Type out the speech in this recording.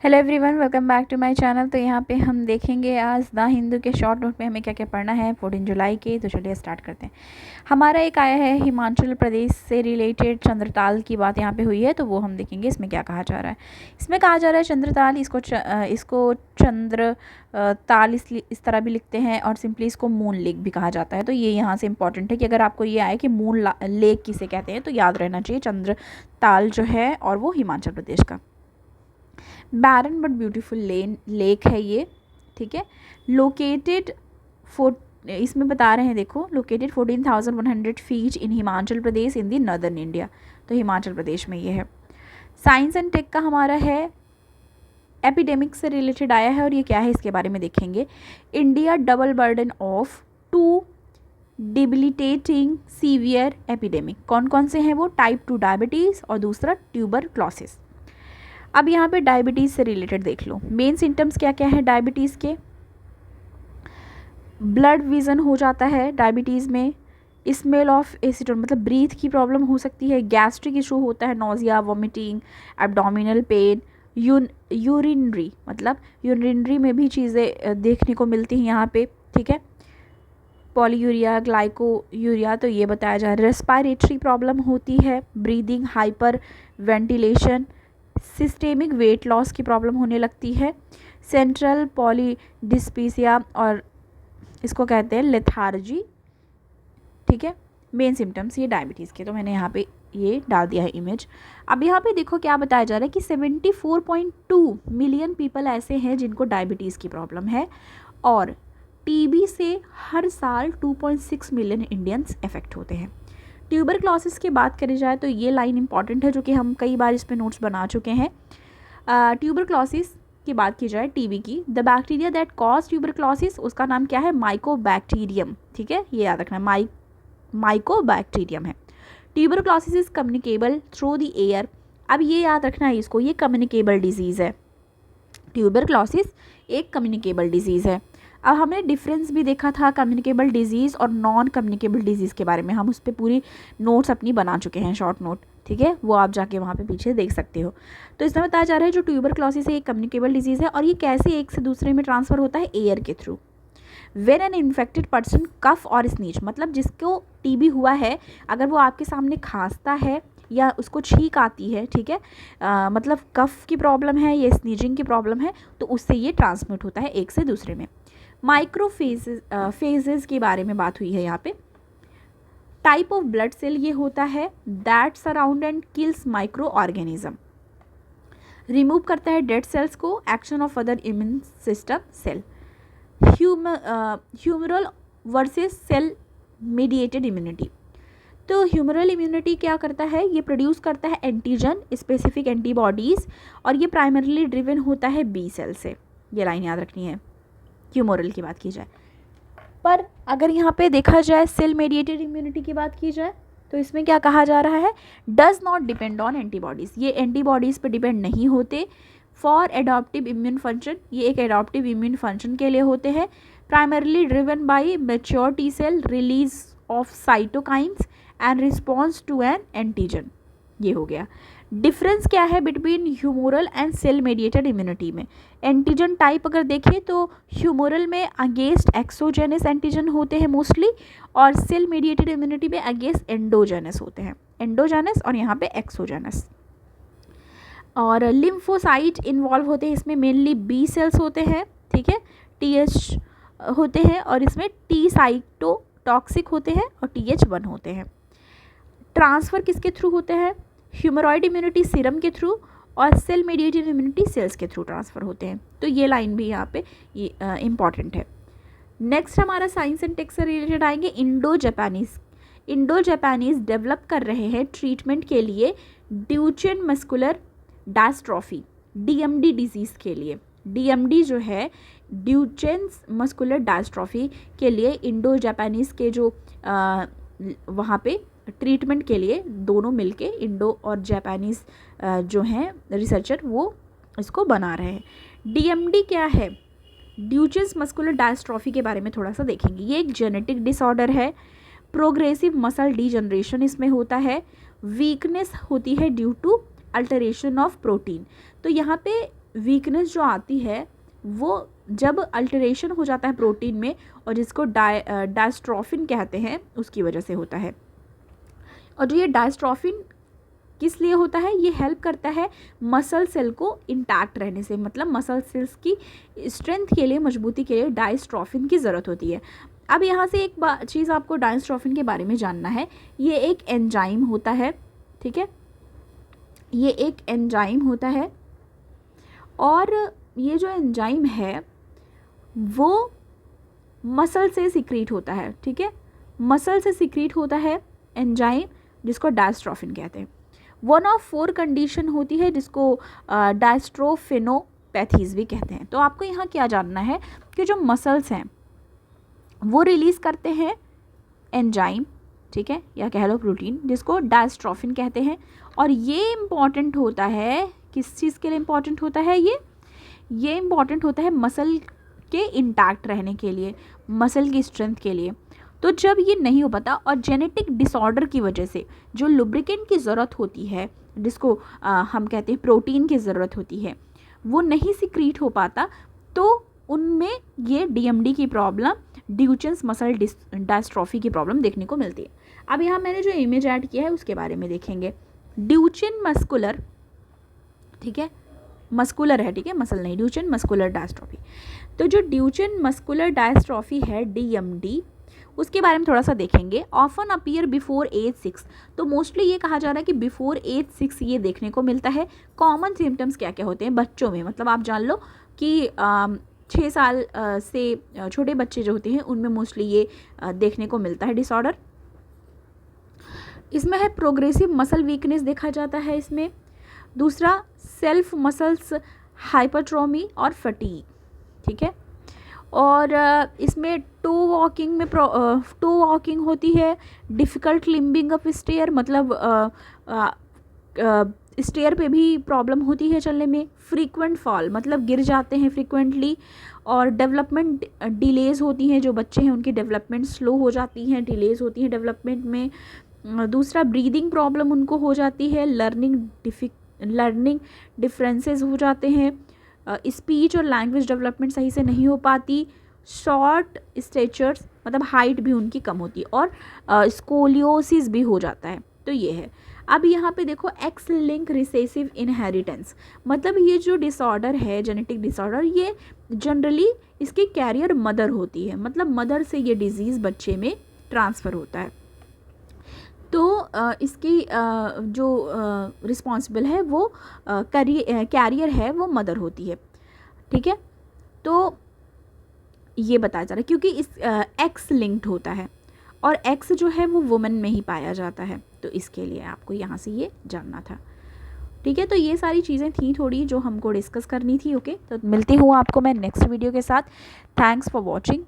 Hello everyone, welcome back to my channel. तो यहाँ पे हम देखेंगे आज द हिंदू के शॉर्ट नोट में हमें क्या क्या पढ़ना है 14 जुलाई के। तो चलिए स्टार्ट करते हैं। हमारा एक आया है हिमाचल प्रदेश से रिलेटेड चंद्रताल की बात यहाँ पे हुई है, तो वो हम देखेंगे इसमें क्या कहा जा रहा है। इसमें कहा जा रहा है चंद्रताल, इसको चंद्र ताल इस तरह भी लिखते हैं और सिंपली इसको मून लेक भी कहा जाता है। तो ये यहाँ से इंपॉर्टेंट है कि अगर आपको ये आए कि मून लेक किसे कहते हैं तो याद रहना चाहिए चंद्र ताल जो है और वो हिमाचल प्रदेश का बैरन बट ब्यूटीफुल लेक है ये। ठीक है, लोकेटेड इसमें बता रहे हैं, देखो located 14,100 feet in Himachal Pradesh in the northern India. तो हिमाचल प्रदेश में ये है। साइंस एंड टेक का हमारा है, एपिडेमिक से रिलेटेड आया है और ये क्या है इसके बारे में देखेंगे। India double burden of 2 debilitating severe epidemic. कौन कौन से हैं वो? टाइप 2 डायबिटीज़ और दूसरा ट्यूबरक्लोसिस। अब यहाँ पे डायबिटीज़ से रिलेटेड देख लो, मेन सिम्टम्स क्या क्या है डायबिटीज़ के। ब्लड विजन हो जाता है डायबिटीज़ में, स्मेल ऑफ एसीटोन मतलब ब्रीथ की प्रॉब्लम हो सकती है, गैस्ट्रिक इशू होता है, nausea, vomiting, abdominal pain, urinary मतलब यूरिनरी में भी चीज़ें देखने को मिलती हैं यहाँ पे। ठीक है, पॉलीयूरिया, ग्लाइकोयूरिया, तो ये बताया जा रहा है। रेस्पायरेटरी प्रॉब्लम होती है, breathing, hyper ventilation, systemic weight loss की प्रॉब्लम होने लगती है, सेंट्रल पॉलीडिस्पीसिया और इसको कहते हैं लेथार्जी। ठीक है, मेन सिम्टम्स ये डायबिटीज़ के। तो मैंने यहाँ पे ये डाल दिया है इमेज। अब यहाँ पे देखो क्या बताया जा रहा है कि 74.2 मिलियन पीपल ऐसे हैं जिनको डायबिटीज़ की प्रॉब्लम है और टीबी से हर साल 2.6 मिलियन इंडियंस अफेक्ट होते हैं। ट्यूबरक्लोसिस की बात करी जाए तो ये लाइन इंपॉर्टेंट है जो कि हम कई बार इस पे नोट्स बना चुके हैं। ट्यूबरक्लोसिस की बात की जाए टीबी की, the bacteria that cause tuberculosis उसका नाम क्या है? माइकोबैक्टीरियम। ठीक है, ये याद रखना, माइकोबैक्टीरियम है। Tuberculosis is communicable through the air. अब ये याद रखना है इसको, ये कम्युनिकेबल डिजीज़ है। ट्यूबरक्लोसिस एक कम्युनिकेबल डिजीज़ है। अब हमने डिफरेंस भी देखा था कम्युनिकेबल डिजीज़ और नॉन कम्युनिकेबल डिजीज़ के बारे में, हम उस पर पूरी नोट्स अपनी बना चुके हैं, शॉर्ट नोट। ठीक है, वो आप जाके वहाँ पे पीछे देख सकते हो। तो इसमें बताया जा रहा है जो ट्यूबरक्लोसिस है एक कम्युनिकेबल डिजीज़ है और ये कैसे एक से दूसरे में ट्रांसफ़र होता है? एयर के through. When an infected person cough और स्नीच, मतलब जिसको टीबी हुआ है अगर वो आपके सामने खांसता है या उसको छींक आती है, ठीक है, मतलब कफ की प्रॉब्लम है या स्नीजिंग की प्रॉब्लम है, तो उससे ये ट्रांसमिट होता है एक से दूसरे में। फेजेस के बारे में बात हुई है यहाँ पे। टाइप ऑफ ब्लड सेल ये होता है that surround and kills micro organism, remove करता है डेड सेल्स को, action of other immune system cell. Humoral versus cell mediated immunity, तो ह्यूमरल इम्यूनिटी क्या करता है? ये प्रोड्यूस करता है एंटीजन स्पेसिफिक एंटीबॉडीज़ और ये प्राइमरीली ड्रिवन होता है बी सेल से। ये लाइन याद रखनी है ह्यूमरल की बात की जाए। पर अगर यहाँ पे देखा जाए सेल मेडिएटेड इम्यूनिटी की बात की जाए तो इसमें क्या कहा जा रहा है? Does not depend on antibodies, ये एंटीबॉडीज़ पे डिपेंड नहीं होते। फॉर एडॉप्टिव इम्यून फंक्शन, ये एक एडॉप्टिव इम्यून फंक्शन के लिए होते हैं। Primarily driven by mature T cell release of cytokines and response to an antigen. ये हो गया। डिफरेंस क्या है between humoral and cell mediated immunity में? एंटीजन टाइप अगर देखें तो ह्यूमोरल में अगेंस्ट एक्सोजेनस एंटीजन होते हैं मोस्टली और सेल मेडिएटेड इम्यूनिटी में अगेंस्ट एंडोजेनस होते हैं, एंडोजेनस और यहाँ पे एक्सोजेनस। और लिम्फोसाइट इन्वॉल्व होते हैं इसमें, मेनली बी सेल्स होते हैं, ठीक है, TH होते हैं और इसमें टी साइटोटॉक्सिक होते हैं और TH1 होते हैं। ट्रांसफ़र किसके थ्रू होते हैं? ह्यूमरॉइड इम्यूनिटी सीरम के थ्रू और सेल मेडिएटेड इम्यूनिटी सेल्स के थ्रू ट्रांसफ़र होते हैं। तो ये लाइन भी यहाँ पे इम्पॉर्टेंट है। नेक्स्ट हमारा साइंस एंड टेक से रिलेटेड आएंगे इंडो जापानीज़ डेवलप कर रहे हैं ट्रीटमेंट के लिए ड्यूचेन मस्कुलर डायस्ट्रॉफी, DMD डिजीज़ के लिए। DMD जो है ड्यूचेन मस्कुलर डायस्ट्रॉफी के लिए इंडो जापानीज़ के जो वहाँ पे ट्रीटमेंट के लिए दोनों मिलके इंडो और जापानीज़ जो हैं रिसर्चर वो इसको बना रहे हैं। DMD क्या है? ड्यूचेन मस्कुलर डायस्ट्रॉफी के बारे में थोड़ा सा देखेंगे। ये एक जेनेटिक डिसऑर्डर है, प्रोग्रेसिव मसल डीजनरेशन इसमें होता है, वीकनेस होती है due to alteration of protein. तो यहाँ पे वीकनेस जो आती है वो जब अल्टरेशन हो जाता है प्रोटीन में, और जिसको डायस्ट्रोफिन कहते हैं, उसकी वजह से होता है। और जो ये डायस्ट्रोफिन किस लिए होता है, ये हेल्प करता है मसल सेल को इंटैक्ट रहने से, मतलब मसल सेल्स की स्ट्रेंथ के लिए, मजबूती के लिए डायस्ट्रोफिन की ज़रूरत होती है। अब यहाँ से एक चीज़ आपको डायस्ट्रोफिन के बारे में जानना है। ये एक एंजाइम होता है, ठीक है, ये एक एंजाइम होता है, और ये जो एंजाइम है वो मसल से सिक्रीट होता है, ठीक है, मसल से सिक्रीट होता है एंजाइम, जिसको डायस्ट्रोफिन कहते हैं। 1 of 4 कंडीशन होती है जिसको डायस्ट्रोफिनोपैथीज भी कहते हैं। तो आपको यहाँ क्या जानना है कि जो मसल्स हैं वो रिलीज़ करते हैं एंजाइम, ठीक है, या कह लो प्रोटीन, जिसको डायस्ट्रोफिन कहते हैं। और ये इम्पॉर्टेंट होता है, किस चीज़ के लिए इम्पॉर्टेंट होता है ये इम्पॉर्टेंट होता है मसल के इंटैक्ट रहने के लिए, मसल की स्ट्रेंथ के लिए। तो जब ये नहीं हो पाता और जेनेटिक डिसऑर्डर की वजह से जो लुब्रिकेंट की ज़रूरत होती है, जिसको हम कहते हैं प्रोटीन की ज़रूरत होती है, वो नहीं सिक्रीट हो पाता, तो उनमें ये डीएमडी की प्रॉब्लम, ड्यूचेन्स मसल डायस्ट्रॉफी की प्रॉब्लम देखने को मिलती है। अब यहाँ मैंने जो इमेज ऐड किया है उसके बारे में देखेंगे। ड्यूचेन मस्कुलर, ठीक है, मस्कुलर है, ठीक है, मसल नहीं, ड्यूचेन मस्कुलर डायस्ट्रॉफी। तो जो ड्यूचेन मस्कुलर डायस्ट्रॉफी है डीएमडी, उसके बारे में थोड़ा सा देखेंगे। ऑफन अपीयर बिफोर एज 6, तो मोस्टली ये कहा जा रहा है कि बिफोर एज 6 ये देखने को मिलता है। कॉमन सिम्टम्स क्या क्या होते हैं बच्चों में, मतलब आप जान लो कि 6 साल से छोटे बच्चे जो होते हैं उनमें मोस्टली ये देखने को मिलता है डिसऑर्डर। इसमें है प्रोग्रेसिव मसल वीकनेस देखा जाता है इसमें। दूसरा सेल्फ मसल्स हाइपरट्रोमी और फटीग, ठीक है। और इसमें टो वॉकिंग होती है, डिफ़िकल्ट लिम्बिंग अप स्टेयर, मतलब स्टेयर पे भी प्रॉब्लम होती है चलने में। फ्रीक्वेंट फॉल, मतलब गिर जाते हैं फ्रीक्वेंटली। और डेवलपमेंट डिलेज़ होती हैं, जो बच्चे हैं उनकी डेवलपमेंट स्लो हो जाती हैं, डिलेज़ होती हैं डेवलपमेंट में। दूसरा ब्रीदिंग प्रॉब्लम उनको हो जाती है, लर्निंग डिफरेंसेस हो जाते हैं, स्पीच और लैंग्वेज डेवलपमेंट सही से नहीं हो पाती। शॉर्ट स्टेचर्स, मतलब हाइट भी उनकी कम होती है, और स्कोलियोसिस भी हो जाता है। तो ये है। अब यहाँ पे देखो एक्स लिंक रिसेसिव इनहेरिटेंस, मतलब ये जो डिसऑर्डर है, जेनेटिक डिसऑर्डर, ये जनरली इसकी कैरियर मदर होती है, मतलब मदर से ये डिजीज़ बच्चे में ट्रांसफ़र होता है। तो इसकी जो रिस्पॉन्सिबल है वो कैरियर है वो मदर होती है, ठीक है। तो ये बताया जा रहा है क्योंकि इस एक्स लिंक्ड होता है, और एक्स जो है वो वुमेन में ही पाया जाता है, तो इसके लिए आपको यहाँ से ये जानना था, ठीक है। तो ये सारी चीज़ें थी थोड़ी जो हमको डिस्कस करनी थी, ओके। तो मिलती हूँ आपको मैं नेक्स्ट वीडियो के साथ। Thanks for watching.